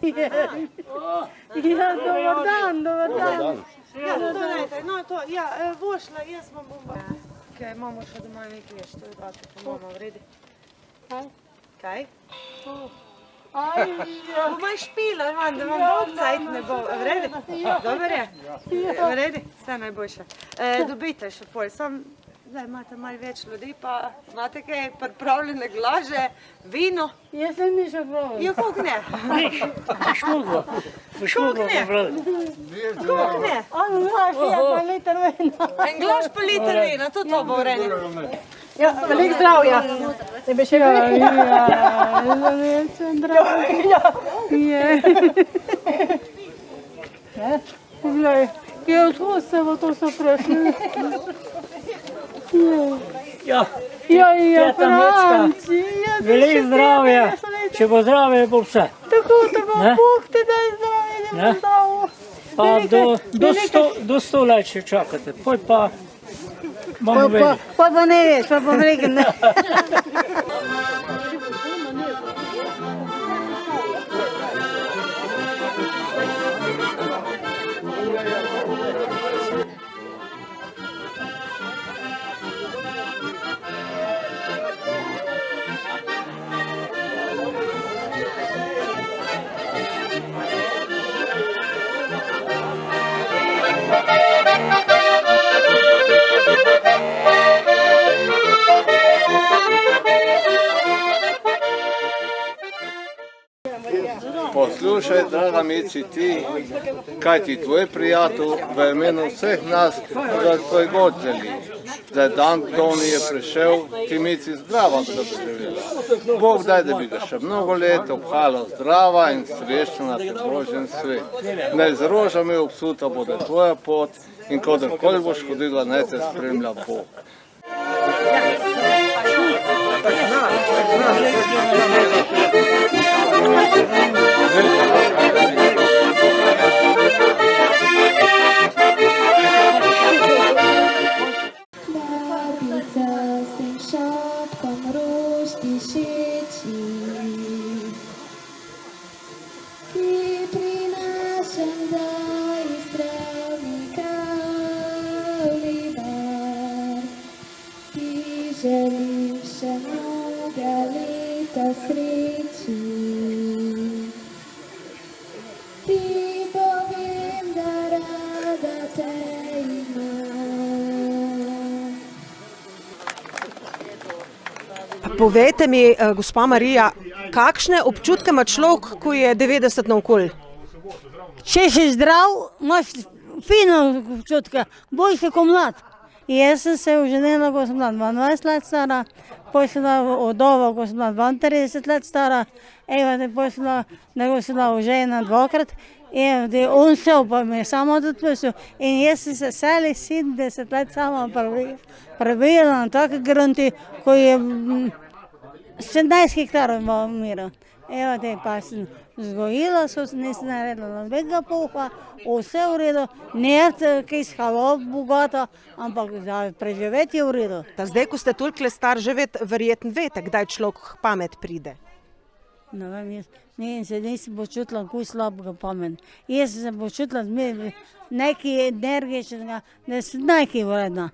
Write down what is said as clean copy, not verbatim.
Ja, dobar dan, dobar dan. Ja, to dajte, no to, ja, vošla, jaz vam bom... Kaj, imamo še doma nekaj veš, to je brate, po mama, vredi. Kaj? Kaj? Aj, ja. Bom špila, da vam dolg cajt ne bo, vredi? Dobar je? Vredi? Vse najboljše. Dobite še pol, sam... Zdaj imate malo več ljudi, pa imate kaj pripravljene glaže, vino? Jaz sem nišel pravi. Ja, koliko ne? Šmuglo. Koliko ne? Koliko ne? On glaš je pa liter vina. En glaž pa liter vina, to bo vredi. Ja, veliko zdravja. Tebe še veliko. Ja, veliko zdravja. Je. Poglej, je odhod se bo to so prešli. Ja, Ja, teta Mecka, Franci, veliko zdravja. Če bo zdravje, bo vse. Tako, Ne? Bog ti daj zdravje, da Ne? bo zdravo. Pa do 100 let še čakate, poj pa bomo vedeli. Pa ne veš, pa bom rekel ne. Poslušaj, draga Mici, ti, kaj ti tvoj prijatelj v imenu vseh nas, da tvoj god želi. Da dan Toni je prišel, ti Mici zdrava, da bi živela. Bog daj, da bi ga še mnogo let obhala zdrava in srečna na te Božjem svet. Naj z rožami obsuta bude tvoja pot in kadarkoli boš hodila, naj te spremlja Bog. Babica z tym szopką różki sieci i pri našem daji zdravnika Olivar ti želim še mnoga leta sreći. Ti povem, da rada te imam. Povejte mi, gospa Marija, kakšne občutke ima človek, ko je 90 naokoli? Če si zdrav, imaš fino občutka, boljše kot mlad. Jaz sem se oženila, ko sem bila 22 let stara, potem sem bila vdova, ko sem bila 32 let stara, potem sem bila ožena dvakrat, on šel, pa me je samo odpustil in jaz sem se celih 70 let sama prebijala na take grunti, ko je 17 hektarov imela. Pa sem vzgojila, nisem naredila nobenega puha, vse v redu, ne kaj skalo bogato, ampak za preživeti je v redu. Zdaj, ko ste toliko star, že verjetno veste, kdaj človek pamet pride. Ne vem, jaz se nisem počutila kako slabega pamet. Jaz sem se počutila nekaj energičnega, da sem nekaj vredna.